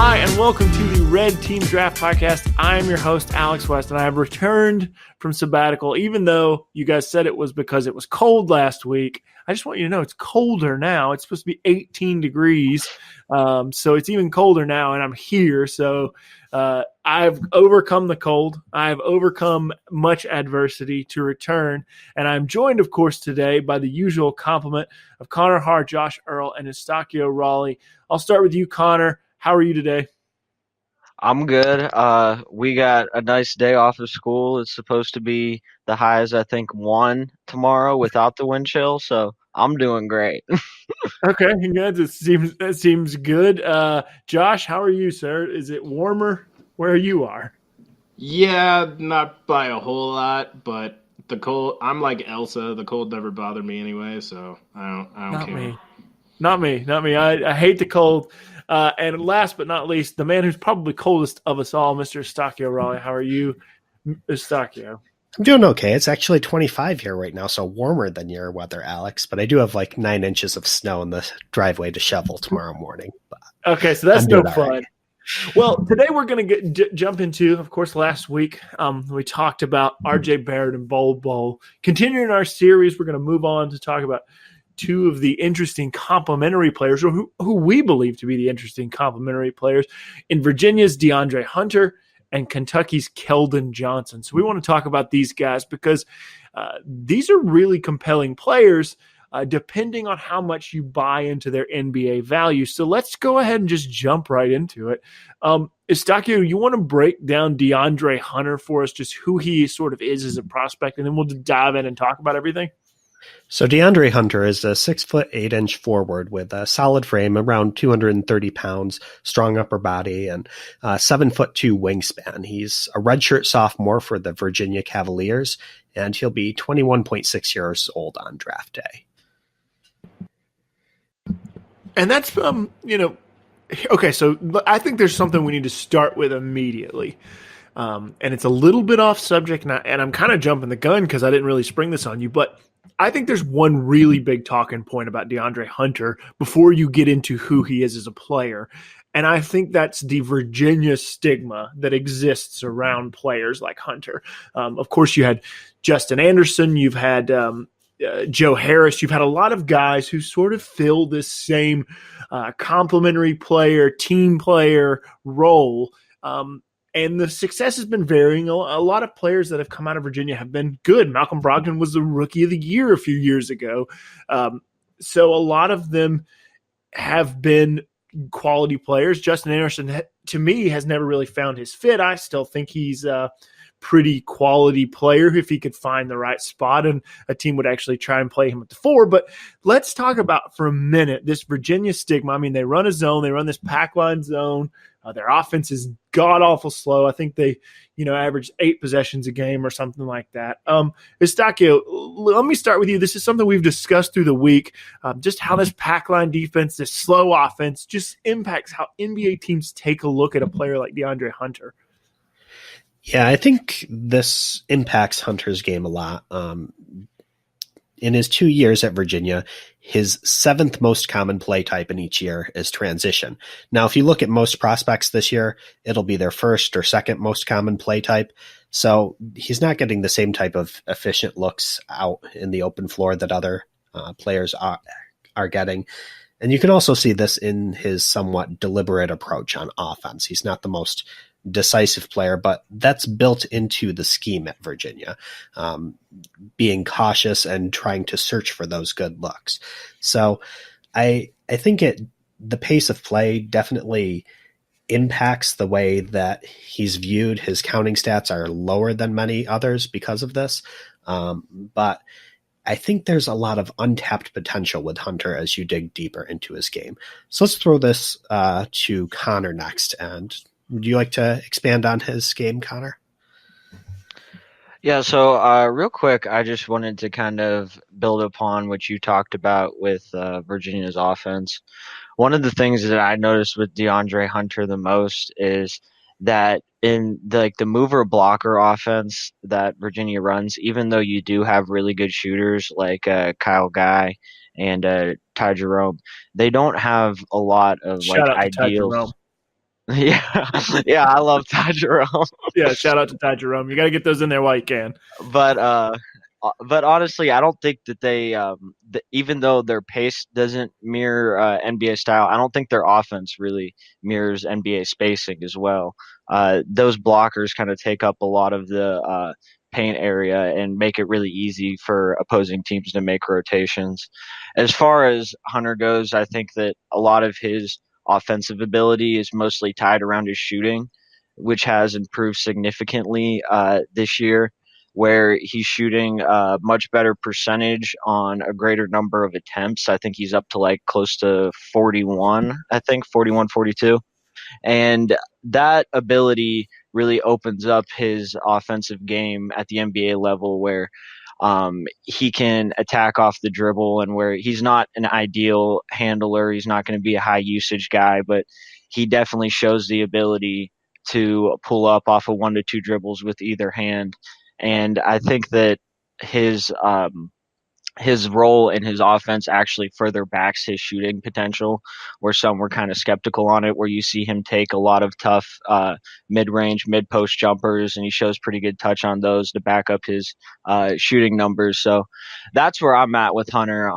Hi, and welcome to the Red Team Draft Podcast. I am your host, Alex West, and I have returned from sabbatical, even though you guys said it was because it was cold last week. I just want you to know it's colder now. It's supposed to be 18 degrees, so it's even colder now, and I'm here. So I've overcome the cold. I've overcome much adversity to return, and I'm joined, of course, today by the usual complement of Connor Harr, Josh Earl, and Eustacchio Raulli. I'll start with you, Connor. How are you today? I'm good. We got a nice day off of school. It's supposed to be the highs, I think, 1 tomorrow without the wind chill, so I'm doing great. Okay, good. That seems good. Josh, how are you, sir? Is it warmer where you are? Yeah, not by a whole lot, but the cold. I'm like Elsa. The cold never bothered me anyway, so I don't Not care. me. Not me. Not me. I hate the cold. And last but not least, the man who's probably coldest of us all, Mr. Eustacchio Raulli. How are you, Eustacchio? I'm doing okay. It's actually 25 here right now, so warmer than your weather, Alex. But I do have like 9 inches of snow in the driveway to shovel tomorrow morning. But Okay, so that's I'm no doing all fun. right. Well, today we're going to jump into, of course, last week we talked about R.J. Barrett and Bol Bol. Continuing our series, we're going to move on to talk about two of the interesting complementary players, or who we believe to be the interesting complementary players, in Virginia's DeAndre Hunter and Kentucky's Keldon Johnson. So we want to talk about these guys because these are really compelling players, depending on how much you buy into their NBA value. So let's go ahead and just jump right into it. Eustacchio, you want to break down DeAndre Hunter for us, just who he sort of is as a prospect, and then we'll just dive in and talk about everything? So DeAndre Hunter is a 6'8" forward with a solid frame, around 230 pounds, strong upper body, and 7'2" wingspan. He's a redshirt sophomore for the Virginia Cavaliers, and he'll be 21.6 years old on draft day. And that's, okay, so I think there's something we need to start with immediately. And it's a little bit off subject, and I'm kind of jumping the gun because I didn't really spring this on you, but I think there's one really big talking point about DeAndre Hunter before you get into who he is as a player. And I think that's the Virginia stigma that exists around players like Hunter. Of course, you had Justin Anderson, you've had Joe Harris, you've had a lot of guys who sort of fill this same complementary player, team player role. And the success has been varying. A lot of players that have come out of Virginia have been good. Malcolm Brogdon was the rookie of the year a few years ago. So a lot of them have been quality players. Justin Anderson, to me, has never really found his fit. I still think he's a pretty quality player if he could find the right spot and a team would actually try and play him at the 4. But let's talk about for a minute this Virginia stigma. I mean, they run a zone. They run this pack line zone. Their offense is god-awful slow. I think they, average 8 possessions a game or something like that. Eustacchio, let me start with you. This is something we've discussed through the week, just how this pack line defense, this slow offense, just impacts how NBA teams take a look at a player like DeAndre Hunter. Yeah, I think this impacts Hunter's game a lot. In his 2 years at Virginia, his 7th most common play type in each year is transition. Now, if you look at most prospects this year, it'll be their 1st or 2nd most common play type. So he's not getting the same type of efficient looks out in the open floor that other players are getting. And you can also see this in his somewhat deliberate approach on offense. He's not the most decisive player, but that's built into the scheme at Virginia, being cautious and trying to search for those good looks. So I think the pace of play definitely impacts the way that he's viewed. His counting stats are lower than many others because of this. But I think there's a lot of untapped potential with Hunter as you dig deeper into his game. So let's throw this to Connor next. And would you like to expand on his game, Connor? Yeah, so real quick, I just wanted to kind of build upon what you talked about with Virginia's offense. One of the things that I noticed with DeAndre Hunter the most is that in the mover blocker offense that Virginia runs, even though you do have really good shooters like Kyle Guy and Ty Jerome, they don't have a lot of Shout out to Ty ideals. Jerome. Yeah, I love Ty Jerome. Yeah, shout out to Ty Jerome. You got to get those in there while you can. But honestly, I don't think that even though their pace doesn't mirror NBA style, I don't think their offense really mirrors NBA spacing as well. Those blockers kind of take up a lot of the paint area and make it really easy for opposing teams to make rotations. As far as Hunter goes, I think that a lot of his offensive ability is mostly tied around his shooting, which has improved significantly this year, where he's shooting a much better percentage on a greater number of attempts. I think he's up to like close to 41, I think 41, 42. And that ability really opens up his offensive game at the NBA level, where he can attack off the dribble, and where he's not an ideal handler. He's not going to be a high usage guy, but he definitely shows the ability to pull up off of 1 to 2 dribbles with either hand. And I think that his his role in his offense actually further backs his shooting potential, where some were kind of skeptical on it, where you see him take a lot of tough mid-range, mid-post jumpers, and he shows pretty good touch on those to back up his shooting numbers. So that's where I'm at with Hunter.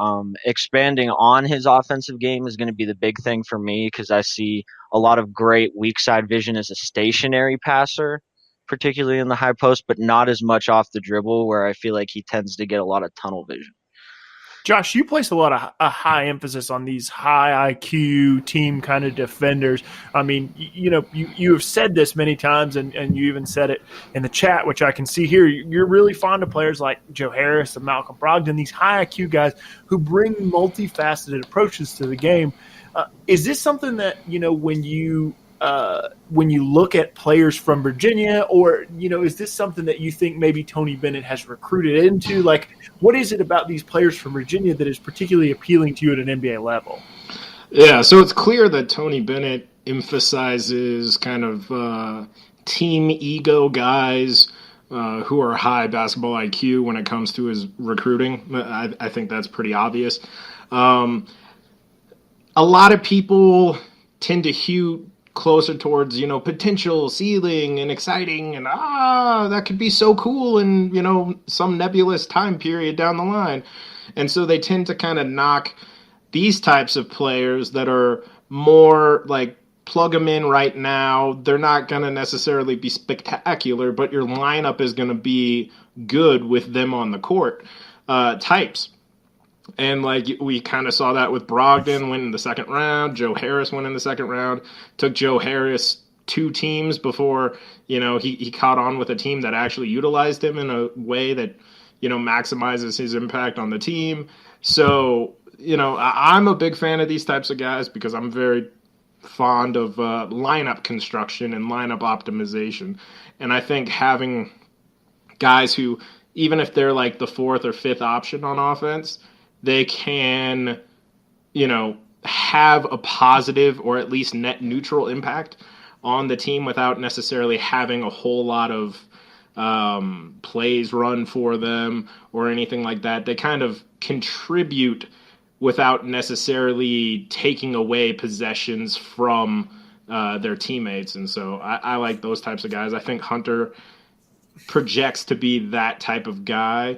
Expanding on his offensive game is going to be the big thing for me, because I see a lot of great weak side vision as a stationary passer, particularly in the high post, but not as much off the dribble, where I feel like he tends to get a lot of tunnel vision. Josh, you place a lot of a high emphasis on these high IQ team kind of defenders. I mean, you have said this many times, and you even said it in the chat, which I can see here. You're really fond of players like Joe Harris and Malcolm Brogdon, these high IQ guys who bring multifaceted approaches to the game. Is this something that, when you look at players from Virginia, or, is this something that you think maybe Tony Bennett has recruited into? Like, what is it about these players from Virginia that is particularly appealing to you at an NBA level? Yeah, so it's clear that Tony Bennett emphasizes kind of team ego guys who are high basketball IQ when it comes to his recruiting. I think that's pretty obvious. A lot of people tend to hew closer towards, potential ceiling and exciting and, that could be so cool in, some nebulous time period down the line. And so they tend to kind of knock these types of players that are more like plug them in right now. They're not going to necessarily be spectacular, but your lineup is going to be good with them on the court types. And we kind of saw that with Brogdon went in the second round. Joe Harris went in the second round. Took Joe Harris 2 teams before, he caught on with a team that actually utilized him in a way that, maximizes his impact on the team. So, I'm a big fan of these types of guys because I'm very fond of lineup construction and lineup optimization. And I think having guys who, even if they're like the 4th or 5th option on offense, they can, have a positive or at least net neutral impact on the team without necessarily having a whole lot of plays run for them or anything like that. They kind of contribute without necessarily taking away possessions from their teammates. And so I like those types of guys. I think Hunter projects to be that type of guy.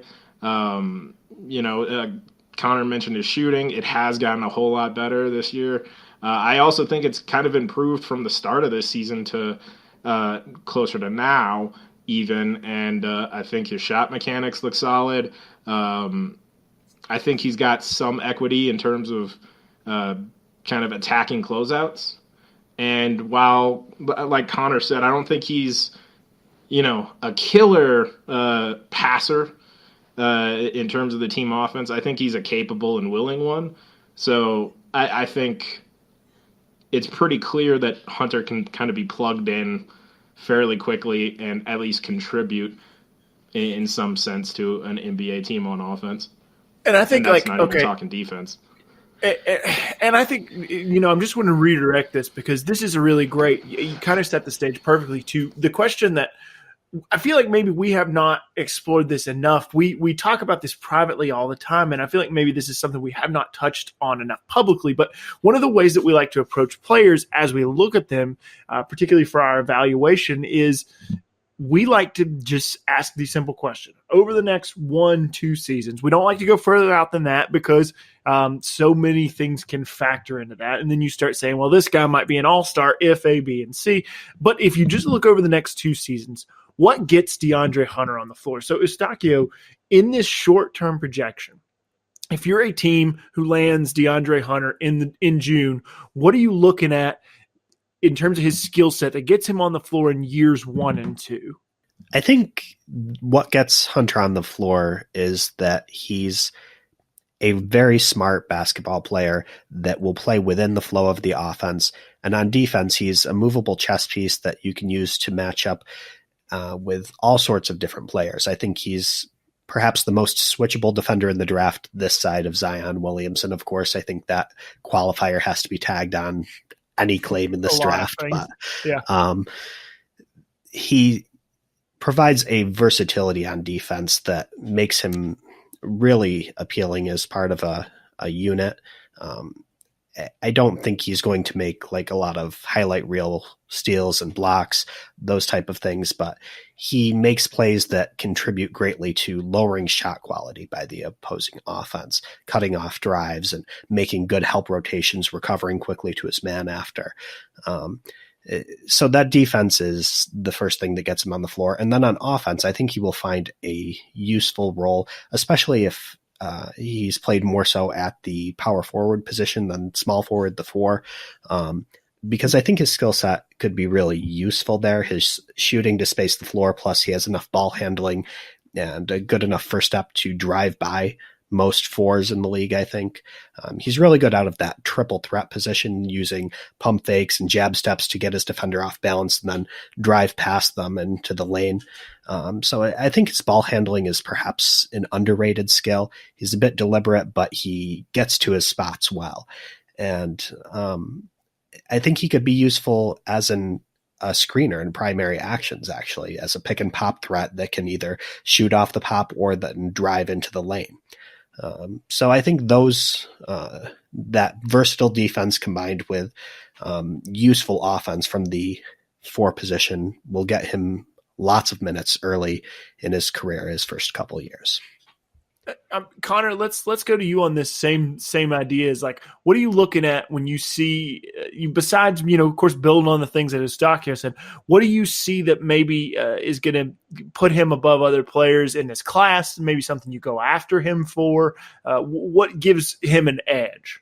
Connor mentioned his shooting. It has gotten a whole lot better this year. I also think it's kind of improved from the start of this season to closer to now even. And I think his shot mechanics look solid. I think he's got some equity in terms of kind of attacking closeouts. And while, like Connor said, I don't think he's, a killer passer in terms of the team offense. I think he's a capable and willing one. So I think it's pretty clear that Hunter can kind of be plugged in fairly quickly and at least contribute in some sense to an NBA team on offense. And I think, and that's not even talking defense. And I think, I'm just going to redirect this because this is a really great – you kind of set the stage perfectly to the question that I feel like maybe we have not explored this enough. We talk about this privately all the time, and I feel like maybe this is something we have not touched on enough publicly. But one of the ways that we like to approach players as we look at them, particularly for our evaluation, is we like to just ask the simple question over the next 1-2 seasons. We don't like to go further out than that because so many things can factor into that. And then you start saying, well, this guy might be an all-star if A, B, and C. But if you just look over the next 2 seasons, what gets DeAndre Hunter on the floor? So Eustacchio, in this short-term projection, if you're a team who lands DeAndre Hunter in June, what are you looking at in terms of his skill set that gets him on the floor in years 1 and 2? I think what gets Hunter on the floor is that he's a very smart basketball player that will play within the flow of the offense. And on defense, he's a movable chess piece that you can use to match up with all sorts of different players. I think he's perhaps the most switchable defender in the draft this side of Zion Williamson. Of course, I think that qualifier has to be tagged on any claim in this draft. But yeah. He provides a versatility on defense that makes him really appealing as part of a unit. I don't think he's going to make like a lot of highlight reel steals and blocks, those type of things, but he makes plays that contribute greatly to lowering shot quality by the opposing offense, cutting off drives and making good help rotations, recovering quickly to his man after. So that defense is the first thing that gets him on the floor. And then on offense, I think he will find a useful role, especially if he's played more so at the power forward position than small forward, the 4, because I think his skill set could be really useful there. His shooting to space the floor, plus he has enough ball handling and a good enough first step to drive by most 4s in the league, I think. He's really good out of that triple threat position, using pump fakes and jab steps to get his defender off balance and then drive past them into the lane. So I think his ball handling is perhaps an underrated skill. He's a bit deliberate, but he gets to his spots well. And I think he could be useful as a screener in primary actions, actually, as a pick and pop threat that can either shoot off the pop or then drive into the lane. So I think that versatile defense combined with useful offense from the 4 position will get him lots of minutes early in his career, his first couple of years. Connor, let's go to you on this same ideas. Like, what are you looking at when you see besides, of course, building on the things that Eustacchio said, what do you see that maybe is going to put him above other players in this class? Maybe something you go after him for? What gives him an edge?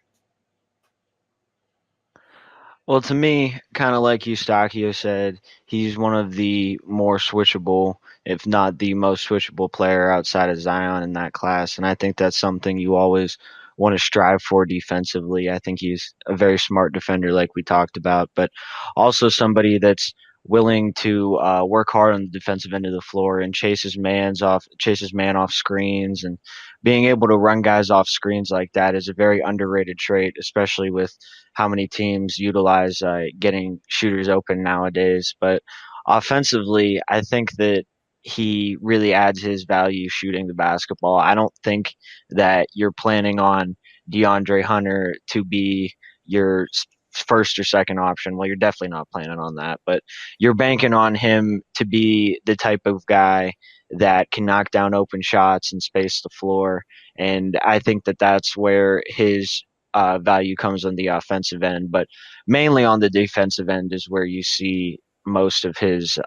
Well, to me, kind of like Eustacchio said, he's one of the more switchable, if not the most switchable player outside of Zion in that class. And I think that's something you always want to strive for defensively. I think he's a very smart defender, like we talked about, but also somebody that's willing to work hard on the defensive end of the floor and chase his man off screens, and being able to run guys off screens like that is a very underrated trait, especially with how many teams utilize getting shooters open nowadays. But offensively, I think that he really adds his value shooting the basketball. I don't think that you're planning on DeAndre Hunter to be your first or second option. Well, you're definitely not planning on that, but you're banking on him to be the type of guy that can knock down open shots and space the floor. And I think that that's where his value comes on the offensive end, but mainly on the defensive end is where you see most of his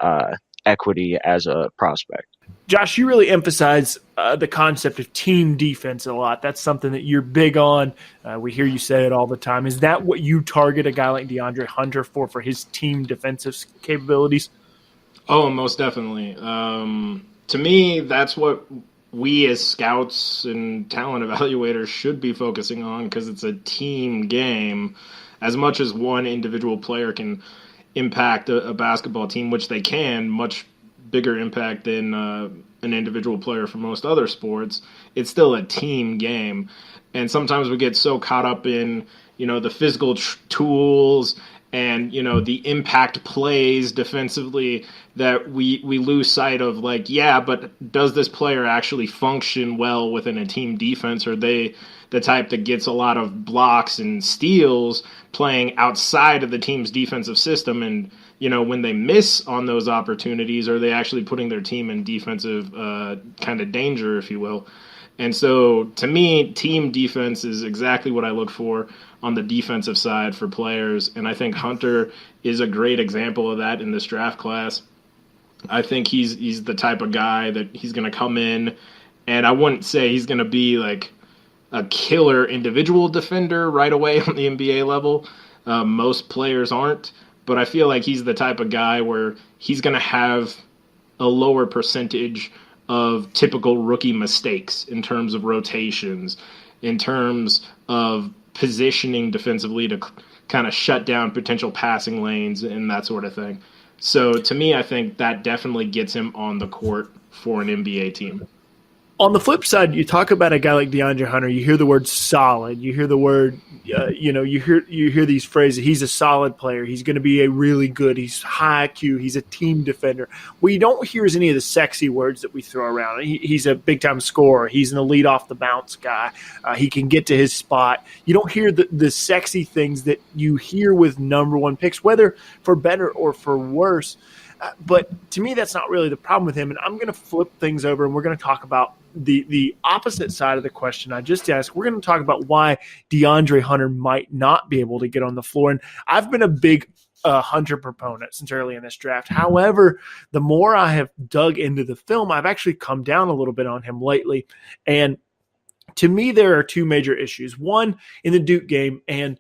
equity as a prospect. Josh, you really emphasize the concept of team defense a lot. That's something that you're big on. We hear you say it all the time. Is that what you target a guy like DeAndre Hunter for his team defensive capabilities? Oh, most definitely. To me, that's what we as scouts and talent evaluators should be focusing on, because it's a team game. As much as one individual player can impact a basketball team, which they can, much bigger impact than an individual player for most other sports, it's still a team game. And sometimes we get so caught up in, the physical tools and the impact plays defensively that we lose sight of. Like, yeah, but does this player actually function well within a team defense? Are they the type that gets a lot of blocks and steals playing outside of the team's defensive system? And when they miss on those opportunities, are they actually putting their team in defensive kind of danger, if you will? And so, to me, team defense is exactly what I look for on the defensive side for players. And I think Hunter is a great example of that in this draft class. I think he's the type of guy that he's going to come in, and I wouldn't say he's going to be like a killer individual defender right away on the NBA level. Most players aren't. But I feel like he's the type of guy where he's going to have a lower percentage of typical rookie mistakes in terms of rotations, in terms of positioning defensively to kind of shut down potential passing lanes and that sort of thing. So to me, I think that definitely gets him on the court for an NBA team. On the flip side, you talk about a guy like DeAndre Hunter, you hear the word solid, you hear the word, you hear these phrases, he's a solid player, he's going to be a really good, he's high IQ, he's a team defender. What you don't hear is any of the sexy words that we throw around. He's a big-time scorer, he's an elite off-the-bounce guy, he can get to his spot. You don't hear the sexy things that you hear with number one picks, whether for better or for worse. But to me, that's not really the problem with him. And I'm going to flip things over, and we're going to talk about the opposite side of the question I just asked. We're going to talk about why DeAndre Hunter might not be able to get on the floor. And I've been a big Hunter proponent since early in this draft. However, the more I have dug into the film, I've actually come down a little bit on him lately. And to me, there are two major issues. One, in the Duke game, and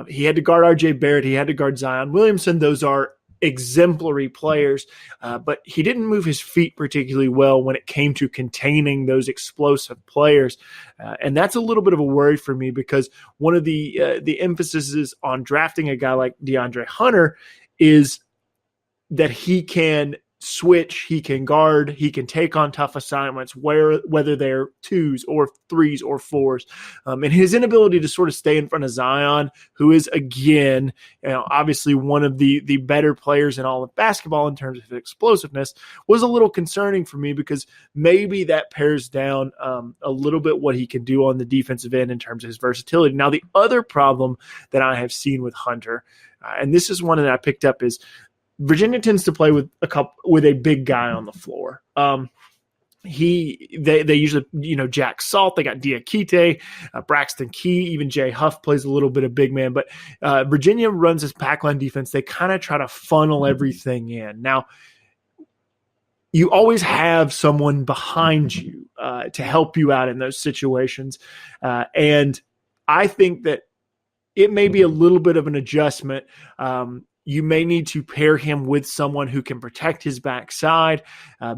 he had to guard R.J. Barrett, he had to guard Zion Williamson. Those are exemplary players, but he didn't move his feet particularly well when it came to containing those explosive players. And that's a little bit of a worry for me, because one of the emphases on drafting a guy like DeAndre Hunter is that he can switch, he can guard, he can take on tough assignments, whether they're twos or threes or fours. And his inability to sort of stay in front of Zion, who is, again, obviously one of the better players in all of basketball in terms of explosiveness, was a little concerning for me, because maybe that pairs down a little bit what he can do on the defensive end in terms of his versatility. Now, the other problem that I have seen with Hunter, and this is one that I picked up, is Virginia tends to play with a big guy on the floor. They usually, Jack Salt, they got Diakite, Braxton Key, even Jay Huff plays a little bit of big man, but Virginia runs this pack line defense. They kind of try to funnel everything in. Now, you always have someone behind you to help you out in those situations. And I think that it may be a little bit of an adjustment. You may need to pair him with someone who can protect his backside,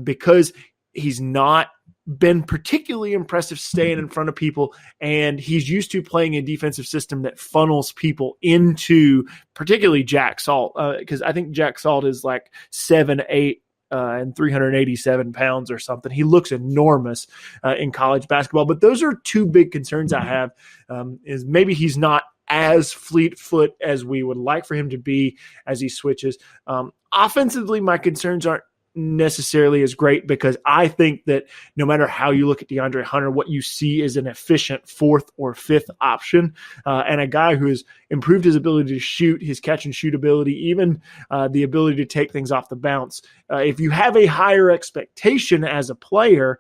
because he's not been particularly impressive staying in front of people, and he's used to playing a defensive system that funnels people into particularly Jack Salt, because I think Jack Salt is like 7'8", and 387 pounds or something. He looks enormous in college basketball. But those are two big concerns I have, is maybe he's not as fleet foot as we would like for him to be as he switches. Offensively, my concerns aren't necessarily as great, because I think that no matter how you look at DeAndre Hunter, what you see is an efficient fourth or fifth option, and a guy who has improved his ability to shoot, his catch and shoot ability, even the ability to take things off the bounce. If you have a higher expectation as a player,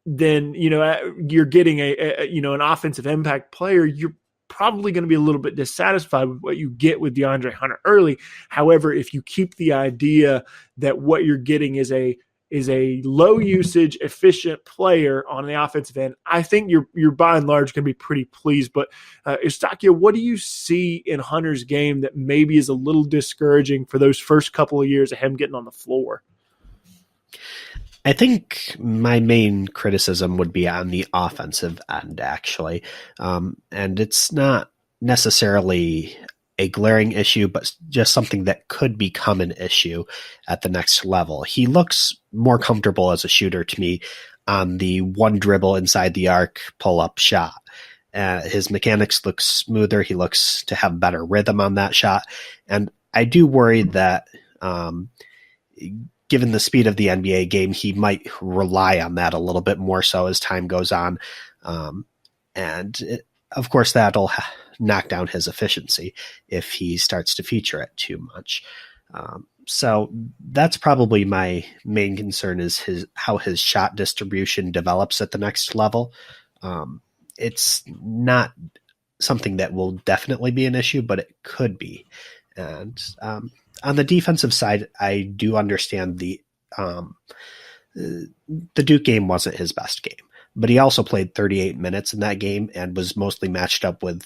then you're getting an offensive impact player. You're probably going to be a little bit dissatisfied with what you get with DeAndre Hunter early. However, if you keep the idea that what you're getting is a low usage, efficient player on the offensive end, I think you're by and large going to be pretty pleased. But Eustacchio, what do you see in Hunter's game that maybe is a little discouraging for those first couple of years of him getting on the floor? I think my main criticism would be on the offensive end, actually. And it's not necessarily a glaring issue, but just something that could become an issue at the next level. He looks more comfortable as a shooter to me on the one dribble inside the arc pull-up shot. His mechanics look smoother. He looks to have better rhythm on that shot. And I do worry that given the speed of the NBA game, he might rely on that a little bit more so as time goes on. Of course, that'll knock down his efficiency if he starts to feature it too much. So that's probably my main concern is how his shot distribution develops at the next level. It's not something that will definitely be an issue, but it could be. And on the defensive side, I do understand the Duke game wasn't his best game, but he also played 38 minutes in that game and was mostly matched up with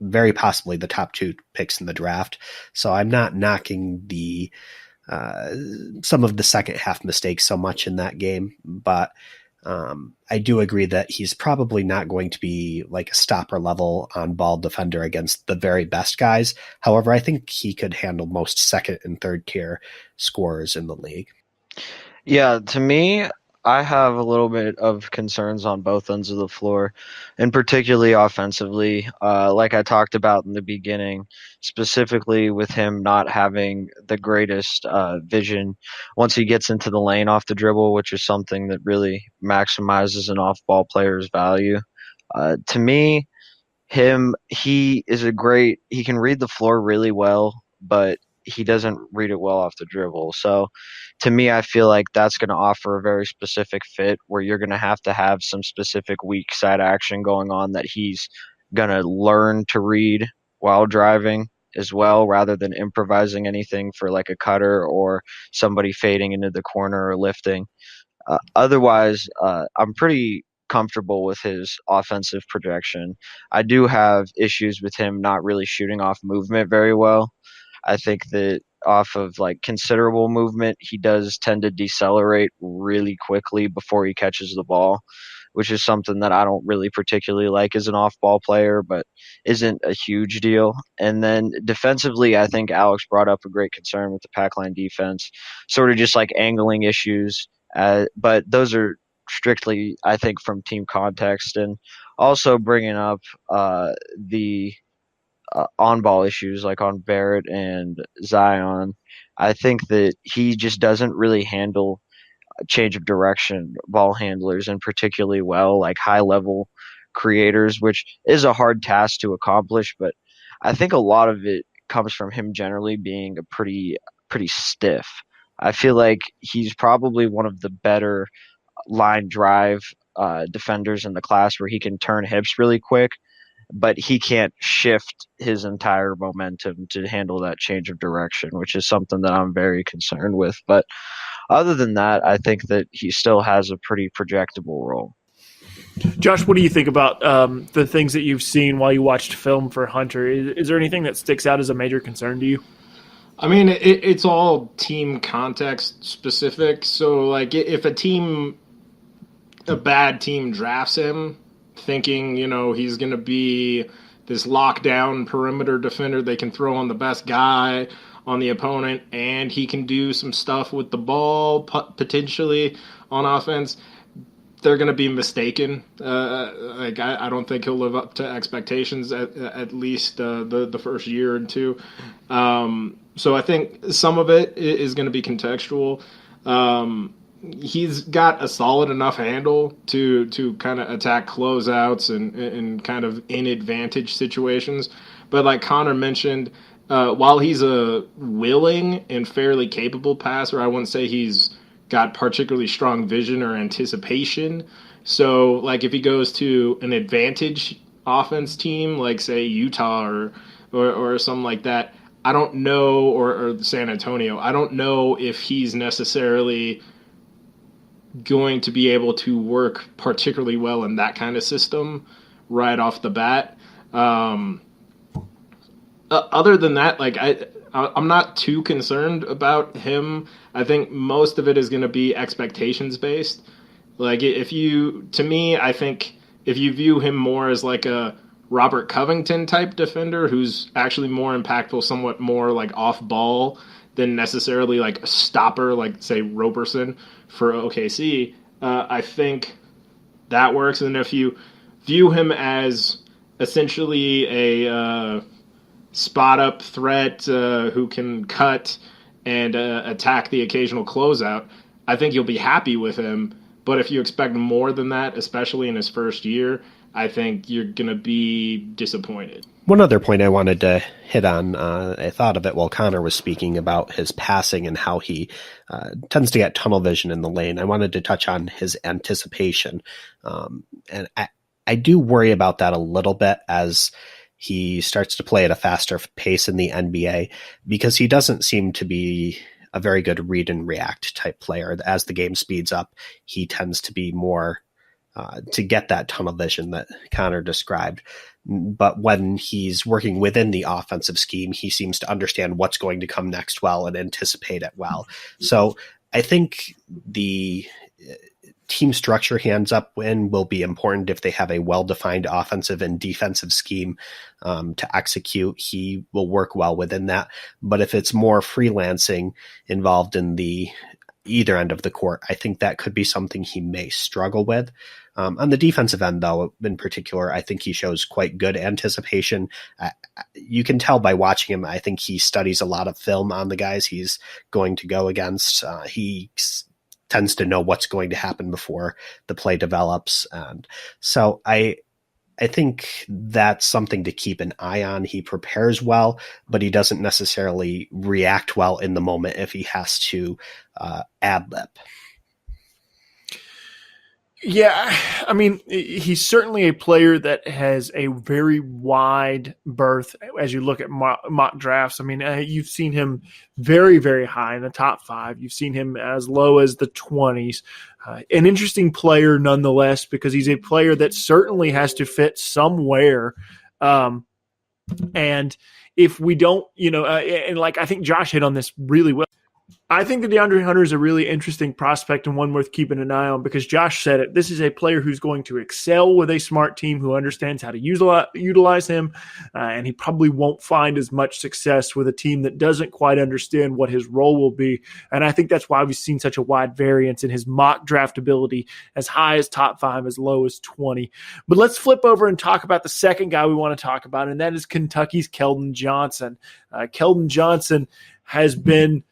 very possibly the top 2 picks in the draft. So I'm not knocking some of the second half mistakes so much in that game, but I do agree that he's probably not going to be like a stopper level on ball defender against the very best guys. However, I think he could handle most second and third tier scorers in the league. Yeah, to me, I have a little bit of concerns on both ends of the floor, and particularly offensively. Like I talked about in the beginning, specifically with him not having the greatest vision once he gets into the lane off the dribble, which is something that really maximizes an off-ball player's value. To me, he can read the floor really well, but he doesn't read it well off the dribble. So to me, I feel like that's going to offer a very specific fit where you're going to have some specific weak side action going on that he's going to learn to read while driving as well, rather than improvising anything for like a cutter or somebody fading into the corner or lifting. Otherwise, I'm pretty comfortable with his offensive projection. I do have issues with him not really shooting off movement very well. I think that off of like considerable movement, he does tend to decelerate really quickly before he catches the ball, which is something that I don't really particularly like as an off-ball player, but isn't a huge deal. And then defensively, I think Alex brought up a great concern with the pack line defense, sort of just like angling issues. But those are strictly, I think, from team context, and also bringing up the on-ball issues like on Barrett and Zion. I think that he just doesn't really handle change of direction ball handlers and particularly well, like high-level creators, which is a hard task to accomplish. But I think a lot of it comes from him generally being a pretty stiff. I feel like he's probably one of the better line drive defenders in the class where he can turn hips really quick, but he can't shift his entire momentum to handle that change of direction, which is something that I'm very concerned with. But other than that, I think that he still has a pretty projectable role. Josh, what do you think about the things that you've seen while you watched film for Hunter? Is there anything that sticks out as a major concern to you? I mean, it's all team context specific. So, like, if a bad team drafts him, thinking, he's going to be this lockdown perimeter defender they can throw on the best guy on the opponent, and he can do some stuff with the ball potentially on offense, they're going to be mistaken. I don't think he'll live up to expectations at least the first year or two. So I think some of it is going to be contextual. He's got a solid enough handle to kind of attack closeouts and kind of in advantage situations. But like Connor mentioned, while he's a willing and fairly capable passer, I wouldn't say he's got particularly strong vision or anticipation. So like if he goes to an advantage offense team, like say Utah or something like that, I don't know, or San Antonio, I don't know if he's necessarily going to be able to work particularly well in that kind of system right off the bat. Other than that, like I'm not too concerned about him. I think most of it is going to be expectations based. Like to me, I think if you view him more as like a Robert Covington type defender who's actually more impactful, somewhat more like off ball than necessarily like a stopper, like say Roberson for OKC, I think that works. And if you view him as essentially a spot-up threat who can cut and attack the occasional closeout, I think you'll be happy with him. But if you expect more than that, especially in his first year, I think you're going to be disappointed. One other point I wanted to hit on, I thought of it while Connor was speaking about his passing and how he tends to get tunnel vision in the lane. I wanted to touch on his anticipation. And I do worry about that a little bit as he starts to play at a faster pace in the NBA, because he doesn't seem to be a very good read and react type player. As the game speeds up, he tends to be more to get that tunnel vision that Connor described. But when he's working within the offensive scheme, he seems to understand what's going to come next well and anticipate it well. So I think the team structure he ends up in will be important if they have a well-defined offensive and defensive scheme to execute. He will work well within that. But if it's more freelancing involved in the either end of the court, I think that could be something he may struggle with. On the defensive end, though, in particular, I think he shows quite good anticipation. You can tell by watching him. I think he studies a lot of film on the guys he's going to go against. He tends to know what's going to happen before the play develops. And so I think that's something to keep an eye on. He prepares well, but he doesn't necessarily react well in the moment if he has to ad-lib. Yeah, I mean, he's certainly a player that has a very wide berth as you look at mock drafts. I mean, you've seen him very, very high in the top 5. You've seen him as low as the 20s. An interesting player nonetheless, because he's a player that certainly has to fit somewhere. And if we don't, and like I think Josh hit on this really well. I think that DeAndre Hunter is a really interesting prospect and one worth keeping an eye on, because Josh said it. This is a player who's going to excel with a smart team who understands how to utilize him, and he probably won't find as much success with a team that doesn't quite understand what his role will be. And I think that's why we've seen such a wide variance in his mock draftability, as high as top 5, as low as 20. But let's flip over and talk about the second guy we want to talk about, and that is Kentucky's Keldon Johnson. Keldon Johnson has been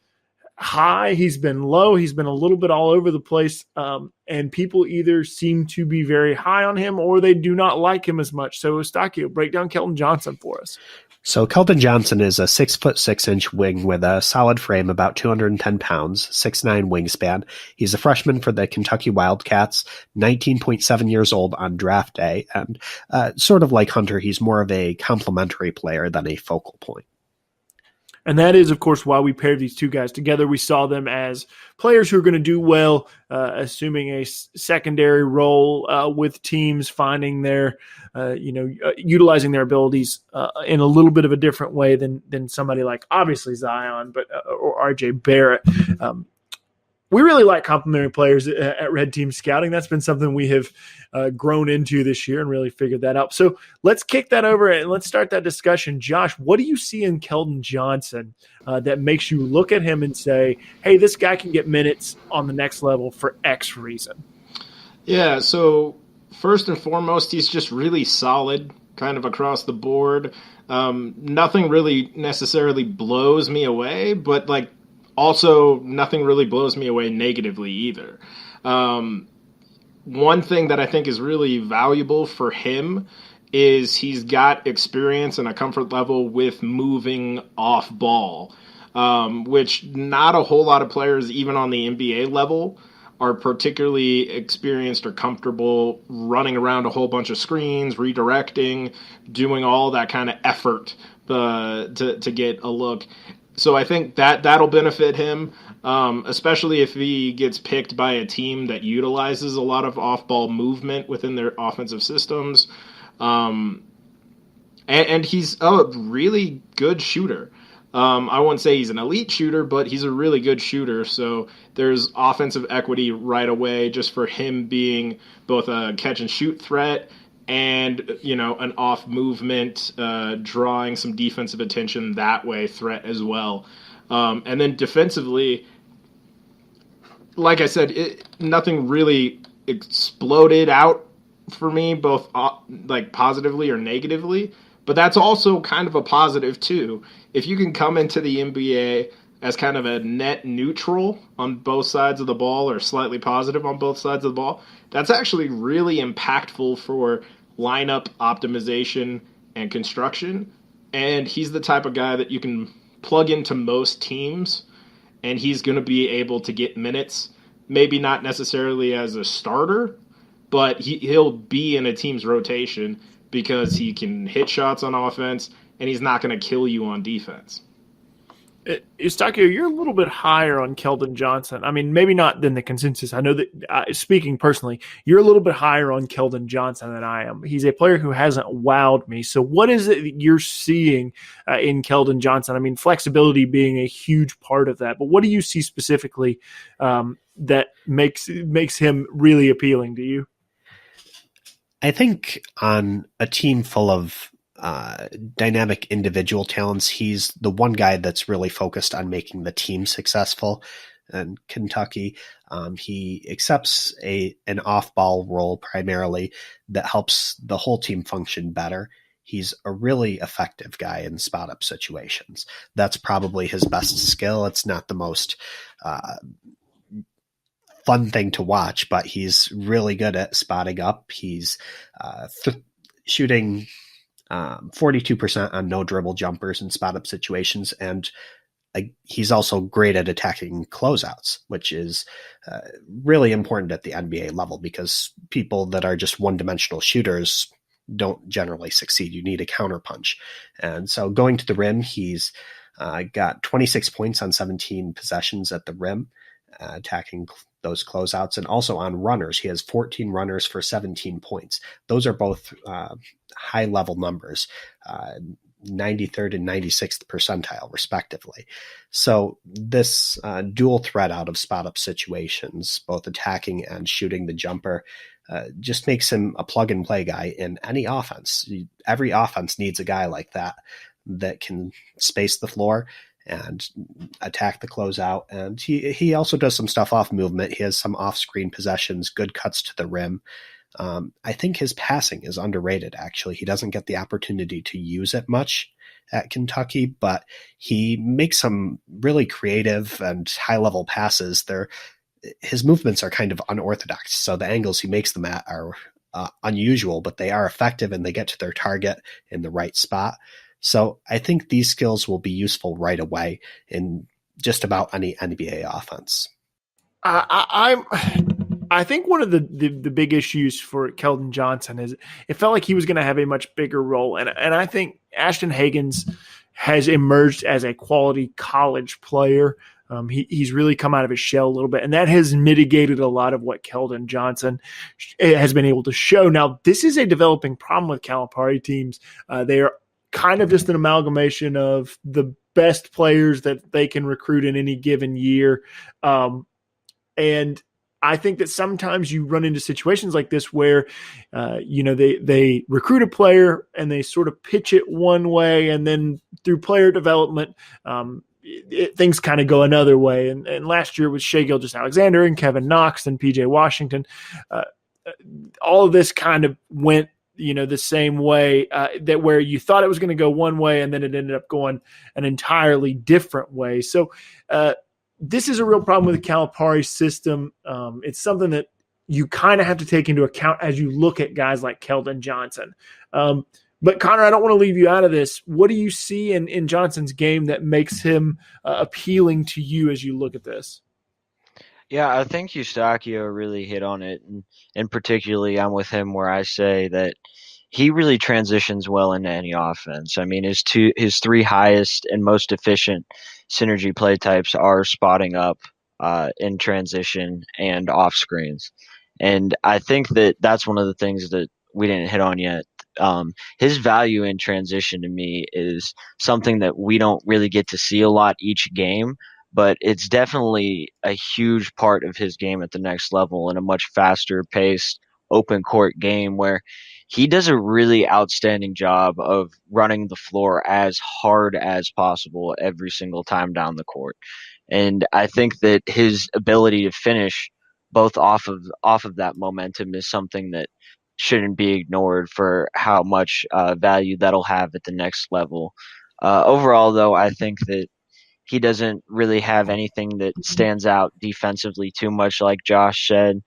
high, he's been low, he's been a little bit all over the place, and people either seem to be very high on him or they do not like him as much. So Eustacchio, break down Keldon Johnson for us. So Keldon Johnson is a 6'6" wing with a solid frame, about 210 pounds, 6'9" wingspan. He's a freshman for the Kentucky Wildcats, 19.7 years old on draft day, and sort of like Hunter, he's more of a complementary player than a focal point. And that is, of course, why we paired these two guys together. We saw them as players who are going to do well, assuming a secondary role with teams finding their, utilizing their abilities in a little bit of a different way than somebody like obviously Zion, or RJ Barrett. We really like complementary players at Red Team Scouting. That's been something we have grown into this year and really figured that out. So let's kick that over and let's start that discussion. Josh, what do you see in Keldon Johnson that makes you look at him and say, hey, this guy can get minutes on the next level for X reason? Yeah, so first and foremost, he's just really solid kind of across the board. Nothing really necessarily blows me away, but also nothing really blows me away negatively either. One thing that I think is really valuable for him is he's got experience and a comfort level with moving off ball, which not a whole lot of players, even on the NBA level, are particularly experienced or comfortable running around a whole bunch of screens, redirecting, doing all that kind of effort to get a look. So I think that'll benefit him, especially if he gets picked by a team that utilizes a lot of off-ball movement within their offensive systems. And he's a really good shooter. I wouldn't say he's an elite shooter, but he's a really good shooter. So there's offensive equity right away just for him being both a catch-and-shoot threat and, an off movement, drawing some defensive attention that way threat as well. And then defensively, like I said, nothing really exploded out for me, both like positively or negatively. But that's also kind of a positive too. If you can come into the NBA as kind of a net neutral on both sides of the ball or slightly positive on both sides of the ball, that's actually really impactful for lineup optimization and construction. And he's the type of guy that you can plug into most teams, and he's going to be able to get minutes, maybe not necessarily as a starter, but he'll be in a team's rotation because he can hit shots on offense and he's not going to kill you on defense. Eustacchio, you're a little bit higher on Keldon Johnson. I mean, maybe not than the consensus. I know that, speaking personally, you're a little bit higher on Keldon Johnson than I am. He's a player who hasn't wowed me. So what is it that you're seeing in Keldon Johnson? I mean, flexibility being a huge part of that. But what do you see specifically that makes him really appealing to you? I think on a team full of dynamic individual talents, he's the one guy that's really focused on making the team successful. And Kentucky, he accepts an off-ball role primarily that helps the whole team function better. He's a really effective guy in spot-up situations. That's probably his best skill. It's not the most fun thing to watch, but he's really good at spotting up. He's shooting 42% on no dribble jumpers in spot up situations. And he's also great at attacking closeouts, which is really important at the NBA level because people that are just one dimensional shooters don't generally succeed. You need a counterpunch. And so going to the rim, he's got 26 points on 17 possessions at the rim, attacking those closeouts, and also on runners. He has 14 runners for 17 points. Those are both high level numbers, 93rd and 96th percentile respectively. So this dual threat out of spot up situations, both attacking and shooting the jumper, just makes him a plug and play guy in any offense. Every offense needs a guy like that can space the floor and attack the closeout. And he also does some stuff off movement. He has some off-screen possessions, good cuts to the rim. I think his passing is underrated, actually. He doesn't get the opportunity to use it much at Kentucky, but he makes some really creative and high-level passes. His movements are kind of unorthodox, so the angles he makes them at are unusual, but they are effective and they get to their target in the right spot. So I think these skills will be useful right away in just about any NBA offense. I think one of the big issues for Keldon Johnson is it felt like he was going to have a much bigger role. And I think Ashton Hagans has emerged as a quality college player. He's really come out of his shell a little bit, and that has mitigated a lot of what Keldon Johnson has been able to show. Now, this is a developing problem with Calipari teams. They are kind of just an amalgamation of the best players that they can recruit in any given year. And I think that sometimes you run into situations like this where, they recruit a player and they sort of pitch it one way, and then through player development, things kind of go another way. And last year with Shai Gilgeous-Alexander and Kevin Knox and PJ Washington, all of this kind of went the same way, that where you thought it was going to go one way and then it ended up going an entirely different way. So this is a real problem with the Calipari system. It's something that you kind of have to take into account as you look at guys like Keldon Johnson. But Connor, I don't want to leave you out of this. What do you see in Johnson's game that makes him appealing to you as you look at this? Yeah, I think Eustacchio really hit on it, and particularly I'm with him where I say that he really transitions well into any offense. I mean, his three highest and most efficient synergy play types are spotting up in transition and off screens, and I think that that's one of the things that we didn't hit on yet. His value in transition to me is something that we don't really get to see a lot each game, but it's definitely a huge part of his game at the next level in a much faster paced open court game where he does a really outstanding job of running the floor as hard as possible every single time down the court. And I think that his ability to finish both off of that momentum is something that shouldn't be ignored for how much value that'll have at the next level. Overall, though, I think that he doesn't really have anything that stands out defensively too much, like Josh said.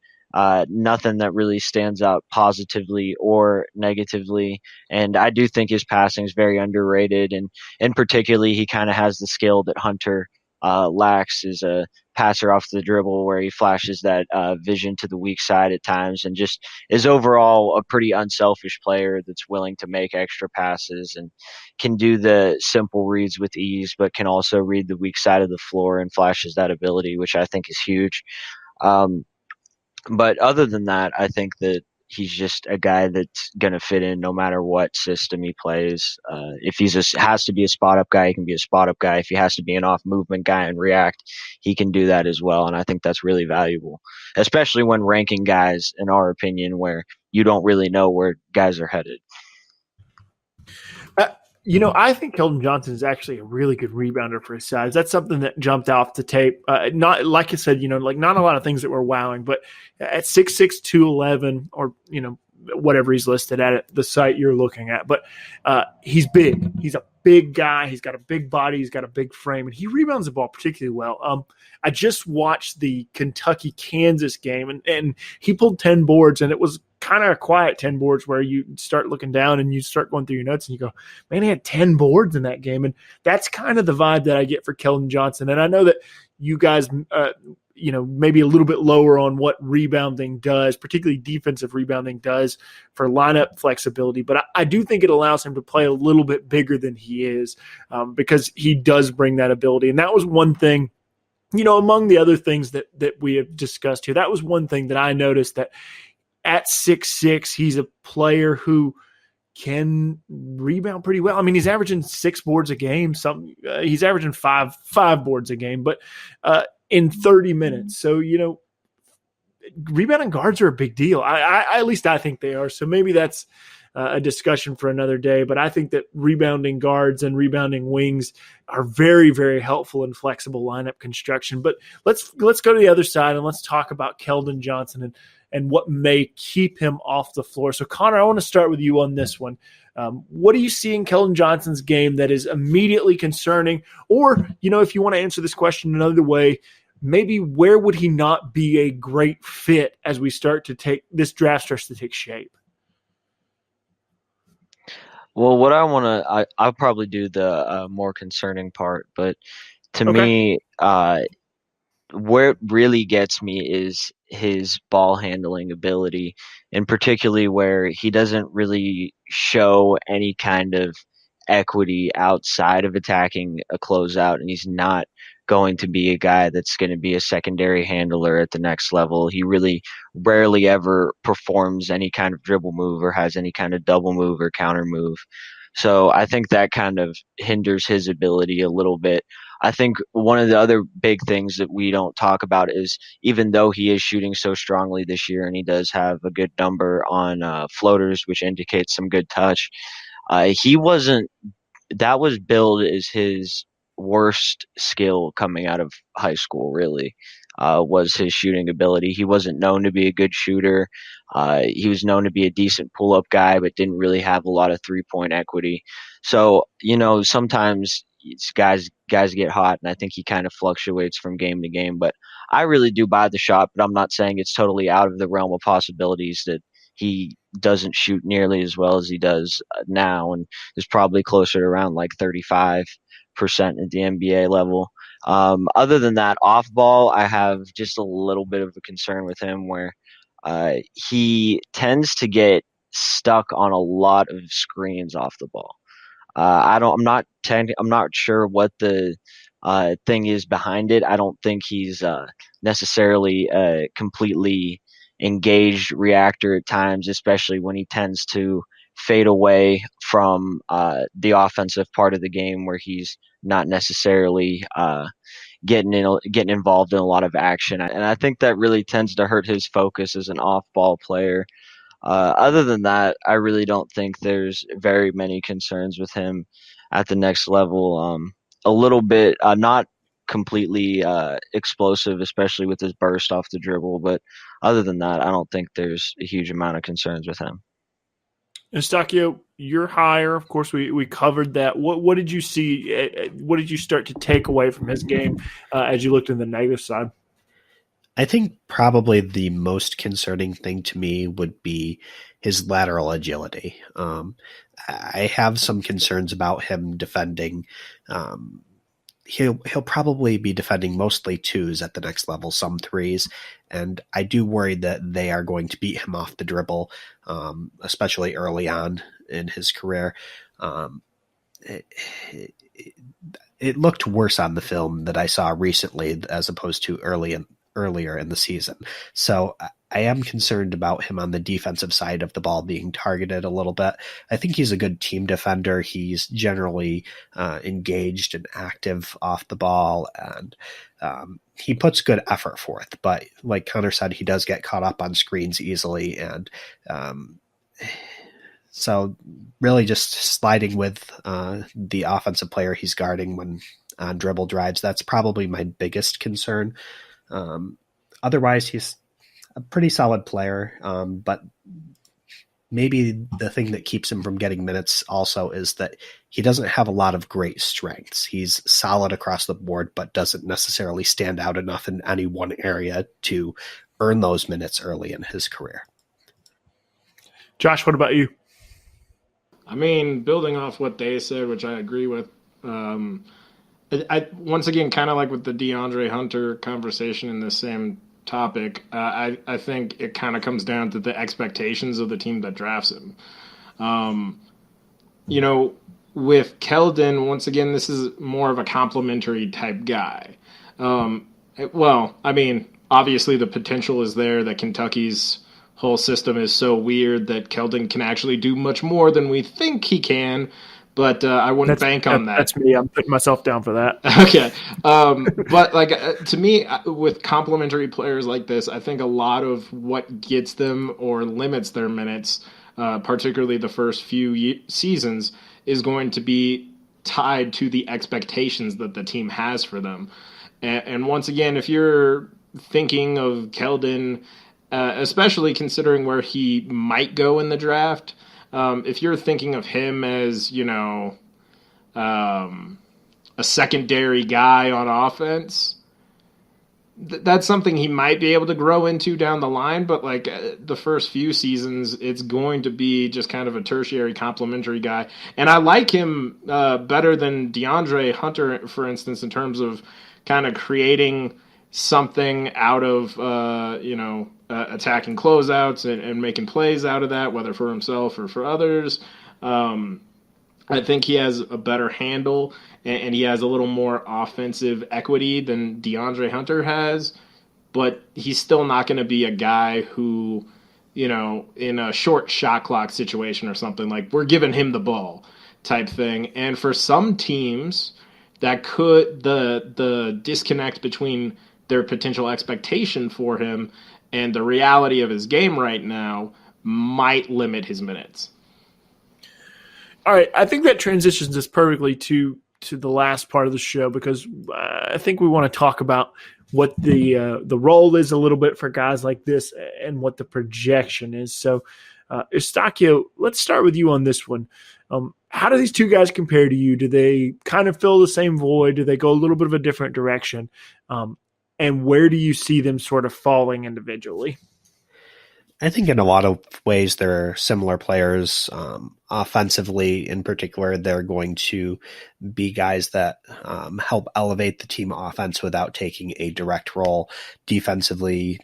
Nothing that really stands out positively or negatively. And I do think his passing is very underrated. And particularly, he kind of has the skill that Hunter lacks, is a passer off the dribble where he flashes that vision to the weak side at times, and just is overall a pretty unselfish player that's willing to make extra passes and can do the simple reads with ease, but can also read the weak side of the floor and flashes that ability, which I think is huge. Um, but other than that, I think that he's just a guy that's going to fit in no matter what system he plays. If has to be a spot up guy, he can be a spot up guy. If he has to be an off movement guy and react, he can do that as well. And I think that's really valuable, especially when ranking guys, in our opinion, where you don't really know where guys are headed. I think Keldon Johnson is actually a really good rebounder for his size. That's something that jumped off the tape. Not like I said, like not a lot of things that were wowing, but at 6'6", 211, or whatever he's listed at the site you're looking at. But he's big. He's a big guy. He's got a big body. He's got a big frame, and he rebounds the ball particularly well. I just watched the Kentucky-Kansas game, and he pulled 10 boards, and it was kind of a quiet 10 boards where you start looking down and you start going through your notes and you go, man, he had 10 boards in that game. And that's kind of the vibe that I get for Keldon Johnson. And I know that you guys, maybe a little bit lower on what rebounding does, particularly defensive rebounding does for lineup flexibility. But I do think it allows him to play a little bit bigger than he is, because he does bring that ability. And that was one thing, among the other things that we have discussed here, that was one thing that I noticed, that at 6'6", he's a player who can rebound pretty well. I mean, he's averaging 6 boards a game. He's averaging five boards a game, but in 30 minutes. So, rebounding guards are a big deal. I at least I think they are. So maybe that's a discussion for another day. But I think that rebounding guards and rebounding wings are very, very helpful in flexible lineup construction. But let's go to the other side and let's talk about Keldon Johnson and what may keep him off the floor. So, Connor, I want to start with you on this one. What do you see in Keldon Johnson's game that is immediately concerning? Or, if you want to answer this question another way, maybe where would he not be a great fit as we start to draft starts to take shape? Well, what I'll probably do the more concerning part, but to me, where it really gets me is his ball handling ability, and particularly where he doesn't really show any kind of equity outside of attacking a closeout, and he's not going to be a guy that's going to be a secondary handler at the next level. He really rarely ever performs any kind of dribble move or has any kind of double move or counter move. So I think that kind of hinders his ability a little bit. I think one of the other big things that we don't talk about is, even though he is shooting so strongly this year and he does have a good number on floaters, which indicates some good touch, that was billed as his worst skill coming out of high school, really, was his shooting ability. He wasn't known to be a good shooter. He was known to be a decent pull-up guy, but didn't really have a lot of three-point equity. So, sometimes guys get hot, and I think he kind of fluctuates from game to game. But I really do buy the shot, but I'm not saying it's totally out of the realm of possibilities that he doesn't shoot nearly as well as he does now, and is probably closer to around like 35% at the NBA level. Other than that, off ball, I have just a little bit of a concern with him, where he tends to get stuck on a lot of screens off the ball. I'm not sure what the thing is behind it. I don't think he's necessarily a completely engaged reactor at times, especially when he tends to fade away from the offensive part of the game, where he's not necessarily getting involved in a lot of action. And I think that really tends to hurt his focus as an off-ball player. Other than that, I really don't think there's very many concerns with him at the next level. A little bit, not completely explosive, especially with his burst off the dribble. But other than that, I don't think there's a huge amount of concerns with him. Eustacchio, you're higher. Of course, we covered that. What did you see? What did you start to take away from his game as you looked in the negative side? I think probably the most concerning thing to me would be his lateral agility. I have some concerns about him defending. He'll probably be defending mostly twos at the next level, some threes, and I do worry that they are going to beat him off the dribble, especially early on in his career. It looked worse on the film that I saw recently as opposed to earlier in the season. So I am concerned about him on the defensive side of the ball being targeted a little bit. I think he's a good team defender. He's generally engaged and active off the ball, and he puts good effort forth. But like Connor said, he does get caught up on screens easily, and so really just sliding with the offensive player he's guarding when on dribble drives. That's probably my biggest concern. Otherwise, he's a pretty solid player, but maybe the thing that keeps him from getting minutes also is that he doesn't have a lot of great strengths. He's solid across the board, but doesn't necessarily stand out enough in any one area to earn those minutes early in his career. Josh, what about you? I mean, building off what they said, which I agree with, I once again, kind of like with the DeAndre Hunter conversation in the same topic, I think it kind of comes down to the expectations of the team that drafts him. With Keldon, once again, this is more of a complementary type guy. Obviously the potential is there that Kentucky's whole system is so weird that Keldon can actually do much more than we think he can. But I wouldn't bank on that. That's me. I'm putting myself down for that. Okay. But to me, with complementary players like this, I think a lot of what gets them or limits their minutes, particularly the first few seasons, is going to be tied to the expectations that the team has for them. And once again, if you're thinking of Keldon, especially considering where he might go in the draft, if you're thinking of him as, a secondary guy on offense, that's something he might be able to grow into down the line. But the first few seasons, it's going to be just kind of a tertiary complementary guy. And I like him better than DeAndre Hunter, for instance, in terms of kind of creating something out of, attacking closeouts and making plays out of that, whether for himself or for others. I think he has a better handle and he has a little more offensive equity than DeAndre Hunter has, but he's still not going to be a guy who, in a short shot clock situation or something, like we're giving him the ball type thing. And for some teams, that could the disconnect between their potential expectation for him and the reality of his game right now might limit his minutes. All right, I think that transitions us perfectly to the last part of the show, because I think we want to talk about what the role is a little bit for guys like this and what the projection is. So, Eustacchio, let's start with you on this one. How do these two guys compare to you? Do they kind of fill the same void? Do they go a little bit of a different direction? And where do you see them sort of falling individually? I think in a lot of ways they're similar players. Offensively, in particular, they're going to be guys that help elevate the team offense without taking a direct role. Defensively,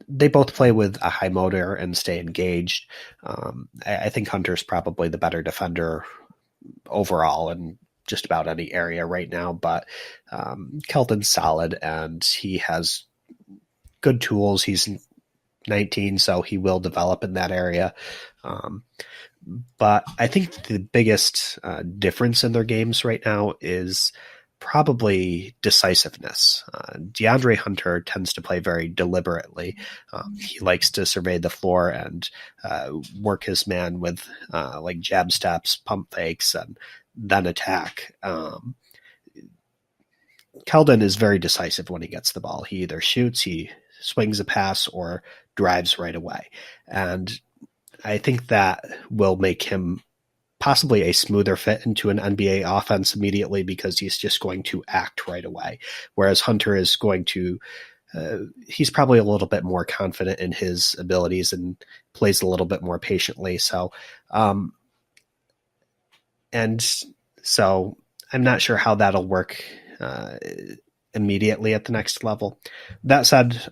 they both play with a high motor and stay engaged. I think Hunter's probably the better defender overall in just about any area right now, but Keldon's solid and he has good tools. He's 19, so he will develop in that area. But I think the biggest difference in their games right now is probably decisiveness. DeAndre Hunter tends to play very deliberately. He likes to survey the floor and work his man with jab steps, pump fakes, and then attack. Keldon is very decisive when he gets the ball. He either shoots, he swings a pass, or drives right away. And I think that will make him possibly a smoother fit into an NBA offense immediately because he's just going to act right away. Whereas Hunter is going to, he's probably a little bit more confident in his abilities and plays a little bit more patiently. So, and so I'm not sure how that'll work immediately at the next level. That said,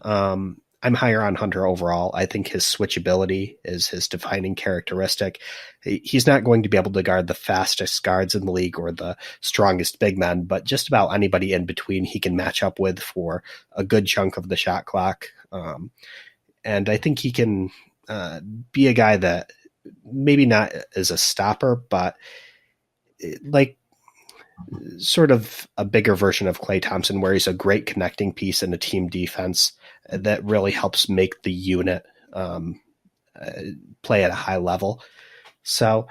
I'm higher on Hunter overall. I think his switchability is his defining characteristic. He's not going to be able to guard the fastest guards in the league or the strongest big men, but just about anybody in between he can match up with for a good chunk of the shot clock. And I think he can be a guy that maybe not as a stopper, but like sort of a bigger version of Klay Thompson, where he's a great connecting piece in a team defense that really helps make the unit play at a high level. So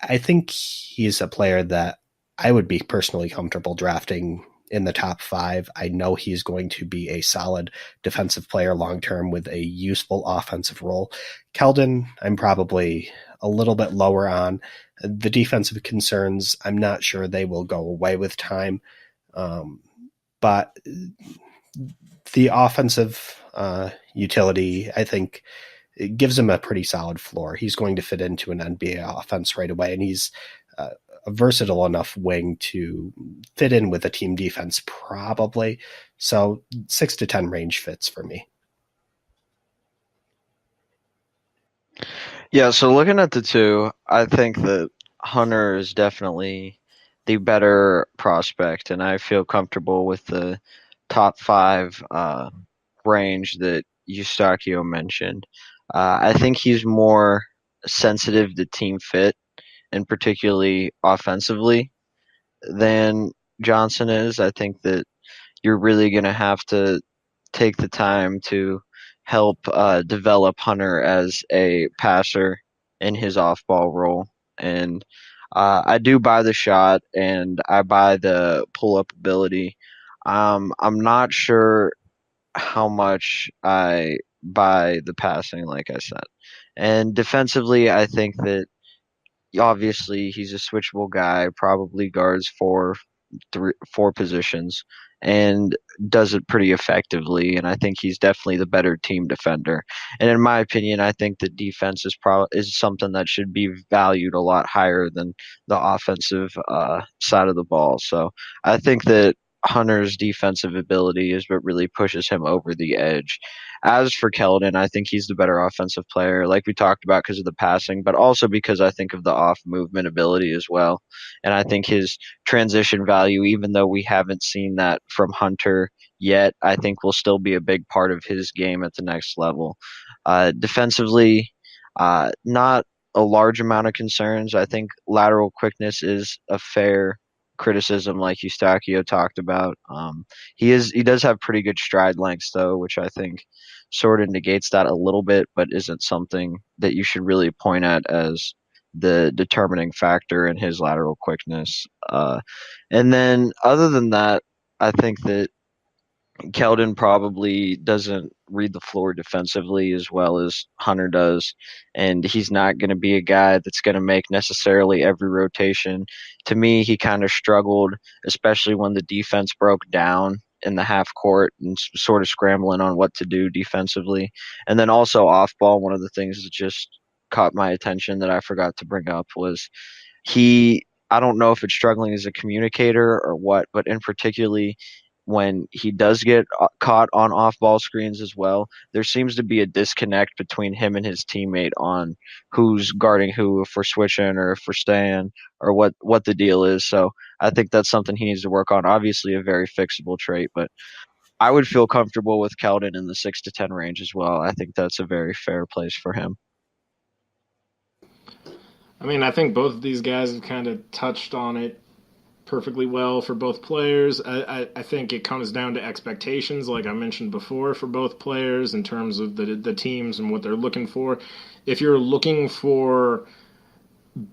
I think he's a player that I would be personally comfortable drafting in the top 5. I know he's going to be a solid defensive player long-term with a useful offensive role. Keldon, I'm probably a little bit lower on. The defensive concerns, I'm not sure they will go away with time. But the offensive utility, I think, it gives him a pretty solid floor. He's going to fit into an NBA offense right away, and he's a versatile enough wing to fit in with a team defense probably. So 6 to 10 range fits for me. Yeah, so looking at the two, I think that Hunter is definitely the better prospect, and I feel comfortable with the top 5 range that Eustacchio mentioned. I think he's more sensitive to team fit, and particularly offensively, than Johnson is. I think that you're really going to have to take the time to help develop Hunter as a passer in his off-ball role. And I do buy the shot, and I buy the pull-up ability. I'm not sure how much I buy the passing, like I said. And defensively, I think that obviously he's a switchable guy, probably guards four positions, and does it pretty effectively. And I think he's definitely the better team defender. And in my opinion, I think the defense is something that should be valued a lot higher than the offensive side of the ball. So I think that Hunter's defensive ability is what really pushes him over the edge. As for Keldon, I think he's the better offensive player, like we talked about, because of the passing, but also because I think of the off movement ability as well. And I think his transition value, even though we haven't seen that from Hunter yet, I think will still be a big part of his game at the next level. Defensively, not a large amount of concerns. I think lateral quickness is a fair criticism, like Eustachio talked about. He does have pretty good stride lengths though, which I think sort of negates that a little bit, but isn't something that you should really point at as the determining factor in his lateral quickness. And then other than that, I think that Keldon probably doesn't read the floor defensively as well as Hunter does, and he's not going to be a guy that's going to make necessarily every rotation. To me, he kind of struggled, especially when the defense broke down in the half court and sort of scrambling on what to do defensively. And then also off ball, one of the things that just caught my attention that I forgot to bring up was I don't know if it's struggling as a communicator or what, but in particularly when he does get caught on off-ball screens as well, there seems to be a disconnect between him and his teammate on who's guarding who, if we're switching or if we're staying, or what the deal is. So I think that's something he needs to work on. Obviously, a very fixable trait, but I would feel comfortable with Keldon in the 6 to 10 range as well. I think that's a very fair place for him. I mean, I think both of these guys have kind of touched on it perfectly well for both players. I think it comes down to expectations, like I mentioned before, for both players in terms of the teams and what they're looking for. If you're looking for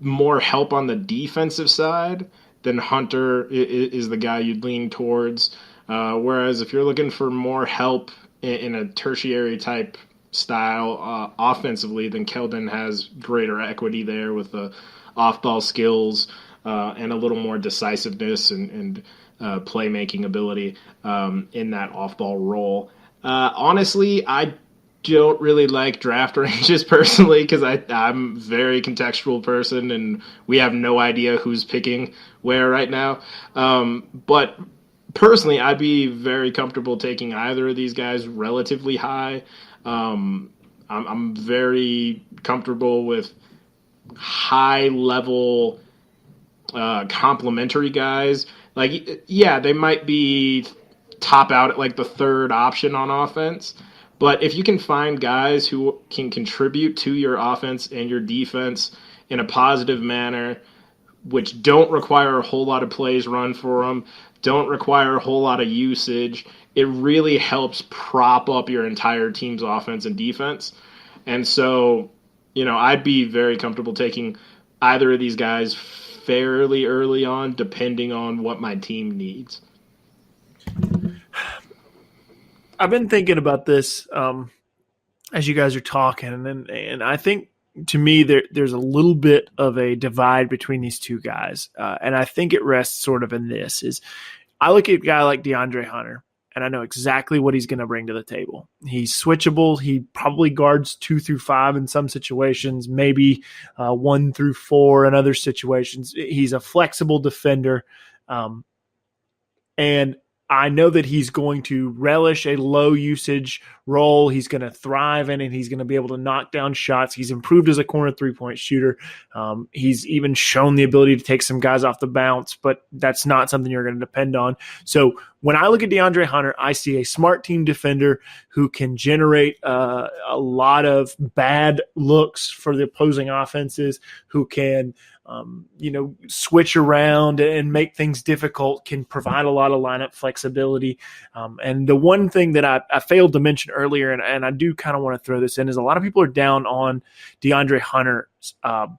more help on the defensive side, then Hunter is the guy you'd lean towards. Whereas if you're looking for more help in a tertiary type style offensively, then Keldon has greater equity there with the off-ball skills and a little more decisiveness and playmaking ability in that off-ball role. Honestly, I don't really like draft ranges personally because I'm a very contextual person and we have no idea who's picking where right now. But personally, I'd be very comfortable taking either of these guys relatively high. I'm very comfortable with high level complementary guys. Like, yeah, they might be top out at like the third option on offense. But if you can find guys who can contribute to your offense and your defense in a positive manner, which don't require a whole lot of plays run for them, don't require a whole lot of usage, it really helps prop up your entire team's offense and defense. And so, I'd be very comfortable taking either of these guys fairly early on, depending on what my team needs. I've been thinking about this as you guys are talking, and I think to me there's a little bit of a divide between these two guys, and I think it rests sort of in this: is I look at a guy like DeAndre Hunter, and I know exactly what he's going to bring to the table. He's switchable. He probably guards 2 through 5 in some situations, maybe 1 through 4 in other situations. He's a flexible defender, and I know that he's going to relish a low usage role. He's going to thrive in it. He's going to be able to knock down shots. He's improved as a corner 3-point shooter. He's even shown the ability to take some guys off the bounce, but that's not something you're going to depend on. So when I look at DeAndre Hunter, I see a smart team defender who can generate a lot of bad looks for the opposing offenses, who can switch around and make things difficult, can provide a lot of lineup flexibility. And the one thing that I failed to mention earlier, and I do kind of want to throw this in, is a lot of people are down on DeAndre Hunter's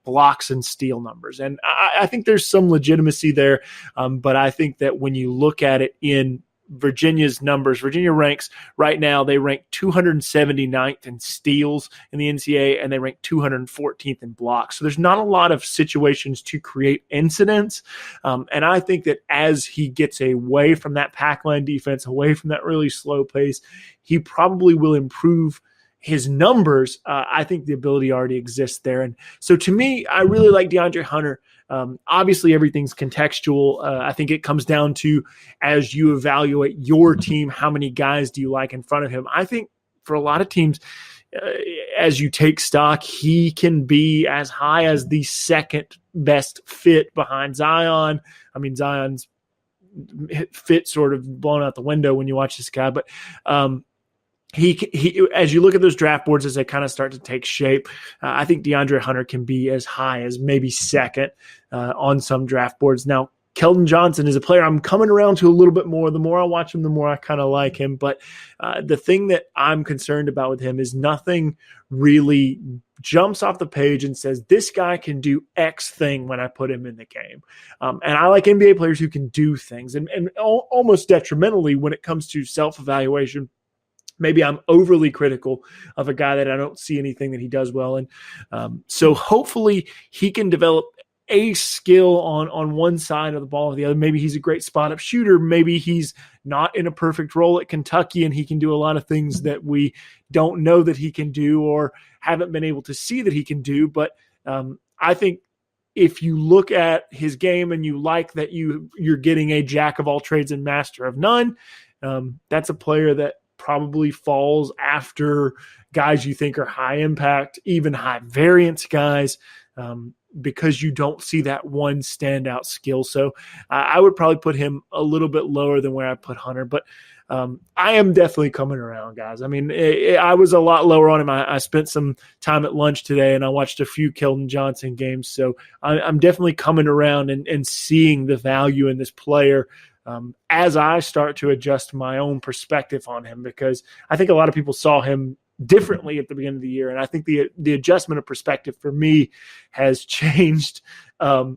blocks and steal numbers. And I think there's some legitimacy there, but I think that when you look at it in Virginia's numbers, Virginia ranks right now, they rank 279th in steals in the NCAA, and they rank 214th in blocks. So there's not a lot of situations to create incidents. And I think that as he gets away from that pack line defense, away from that really slow pace, he probably will improve his numbers. I think the ability already exists there. And so to me, I really like DeAndre Hunter. Obviously, everything's contextual. I think it comes down to, as you evaluate your team, how many guys do you like in front of him? I think for a lot of teams, as you take stock, he can be as high as the second best fit behind Zion. I mean, Zion's fit sort of blown out the window when you watch this guy, but he as you look at those draft boards as they kind of start to take shape, I think DeAndre Hunter can be as high as maybe second on some draft boards. Now, Keldon Johnson is a player I'm coming around to a little bit more. The more I watch him, the more I kind of like him. But the thing that I'm concerned about with him is nothing really jumps off the page and says, this guy can do X thing when I put him in the game. And I like NBA players who can do things. And almost detrimentally when it comes to self-evaluation, maybe I'm overly critical of a guy that I don't see anything that he does well. And so hopefully he can develop a skill on one side of the ball or the other. Maybe he's a great spot-up shooter. Maybe he's not in a perfect role at Kentucky and he can do a lot of things that we don't know that he can do or haven't been able to see that he can do. But I think if you look at his game and you like that you're getting a jack of all trades and master of none, that's a player that probably falls after guys you think are high impact, even high variance guys, because you don't see that one standout skill. So I would probably put him a little bit lower than where I put Hunter, but I am definitely coming around, guys. I mean, I was a lot lower on him. I spent some time at lunch today and I watched a few Keldon Johnson games. So I'm definitely coming around and seeing the value in this player as I start to adjust my own perspective on him, because I think a lot of people saw him differently at the beginning of the year. And I think the adjustment of perspective for me has changed a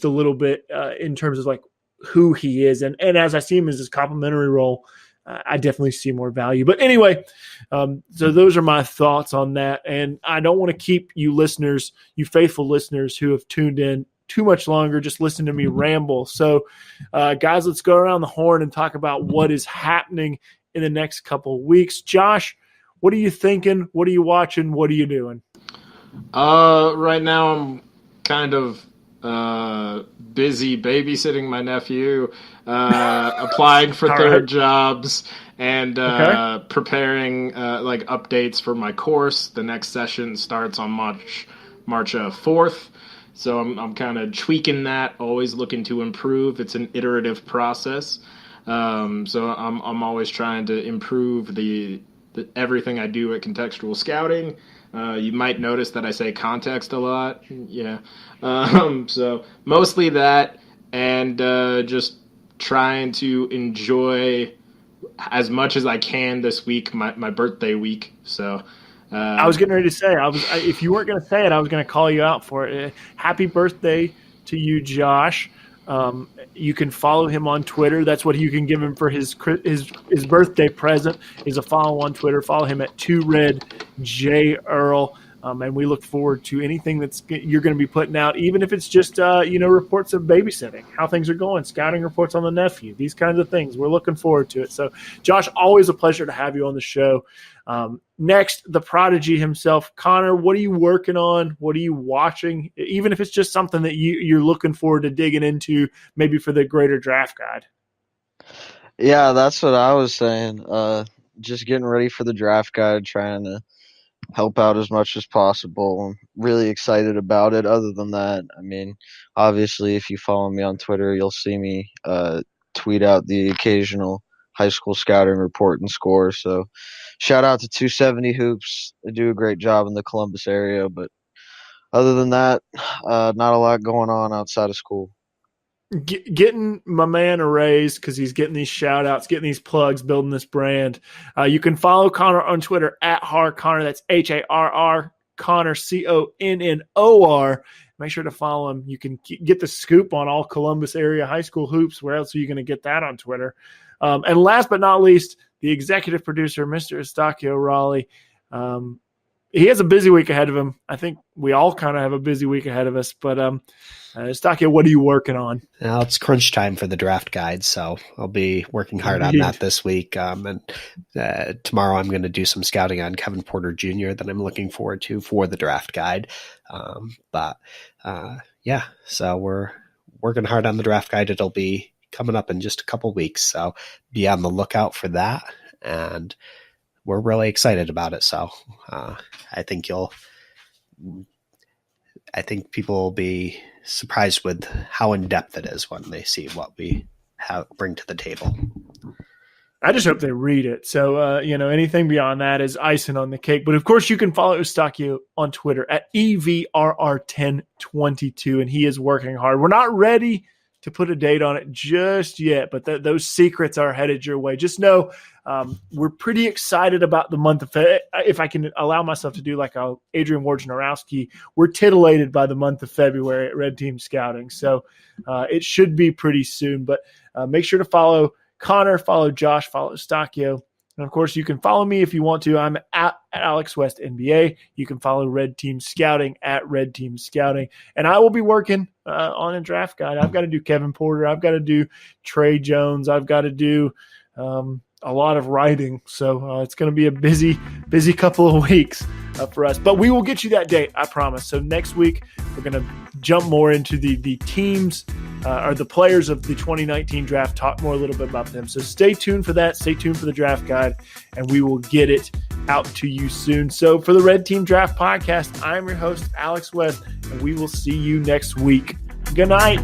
little bit in terms of like, who he is. And as I see him as his complementary role, I definitely see more value. But anyway, so those are my thoughts on that. And I don't want to keep you listeners, you faithful listeners who have tuned in too much longer, just listen to me ramble. So, guys, let's go around the horn and talk about what is happening in the next couple of weeks. Josh, what are you thinking? What are you watching? What are you doing? Right now I'm kind of busy babysitting my nephew, applying for third jobs, and preparing like updates for my course. The next session starts on March 4th. So I'm kind of tweaking that, always looking to improve. It's an iterative process. So I'm always trying to improve the everything I do at contextual scouting. You might notice that I say context a lot. Yeah. So mostly that, and just trying to enjoy as much as I can this week, my birthday week. So I was getting ready to say, if you weren't going to say it, I was going to call you out for it. Happy birthday to you, Josh. You can follow him on Twitter. That's what you can give him for his birthday present is a follow on Twitter. Follow him at 2redjearl. And we look forward to anything that's you're going to be putting out, even if it's just reports of babysitting, how things are going, scouting reports on the nephew, these kinds of things. We're looking forward to it. So, Josh, always a pleasure to have you on the show. Next, the prodigy himself, Connor. What are you working on? What are you watching? Even if it's just something that you're looking forward to digging into, maybe for the greater draft guide. Yeah, that's what I was saying. Just getting ready for the draft guide, trying to help out as much as possible. I'm really excited about it. Other than that, I mean, obviously, if you follow me on Twitter, you'll see me tweet out the occasional high school scouting report and score. So shout out to 270 Hoops. They do a great job in the Columbus area. But other than that, not a lot going on outside of school. Getting my man a raise because he's getting these shout outs, getting these plugs, building this brand. You can follow Connor on Twitter at Harr Connor. That's HARR Connor, CONNOR. Make sure to follow him. You can get the scoop on all Columbus area high school hoops. Where else are you going to get that on Twitter? And last but not least, the executive producer, Mr. Eustacchio Raulli. He has a busy week ahead of him. I think we all kind of have a busy week ahead of us. But Eustacchio, what are you working on? Now it's crunch time for the draft guide, so I'll be working hard on that this week. And tomorrow I'm going to do some scouting on Kevin Porter Jr. that I'm looking forward to for the draft guide. So we're working hard on the draft guide. It'll be coming up in just a couple weeks, so be on the lookout for that. And we're really excited about it. So I think people will be surprised with how in depth it is when they see what we bring to the table. I just hope they read it. So, anything beyond that is icing on the cake. But of course, you can follow Eustacchio on Twitter at EVRR1022, and he is working hard. We're not ready to put a date on it just yet, but those secrets are headed your way. Just know we're pretty excited about the month of February. If I can allow myself to do like Adrian Wojnarowski, we're titillated by the month of February at Red Team Scouting. So it should be pretty soon. But make sure to follow Connor, follow Josh, follow Eustacchio. And, of course, you can follow me if you want to. I'm at Alex West NBA. You can follow Red Team Scouting at Red Team Scouting. And I will be working on a draft guide. I've got to do Kevin Porter. I've got to do Trey Jones. I've got to do a lot of writing. So it's going to be a busy couple of weeks for us. But we will get you that date, I promise. So next week, we're going to jump more into the teams or the players of the 2019 draft, talk more a little bit about them. So stay tuned for that. Stay tuned for the draft guide, and we will get it out to you soon. So for the Red Team Draft Podcast, I'm your host, Alex West, and we will see you next week. Good night.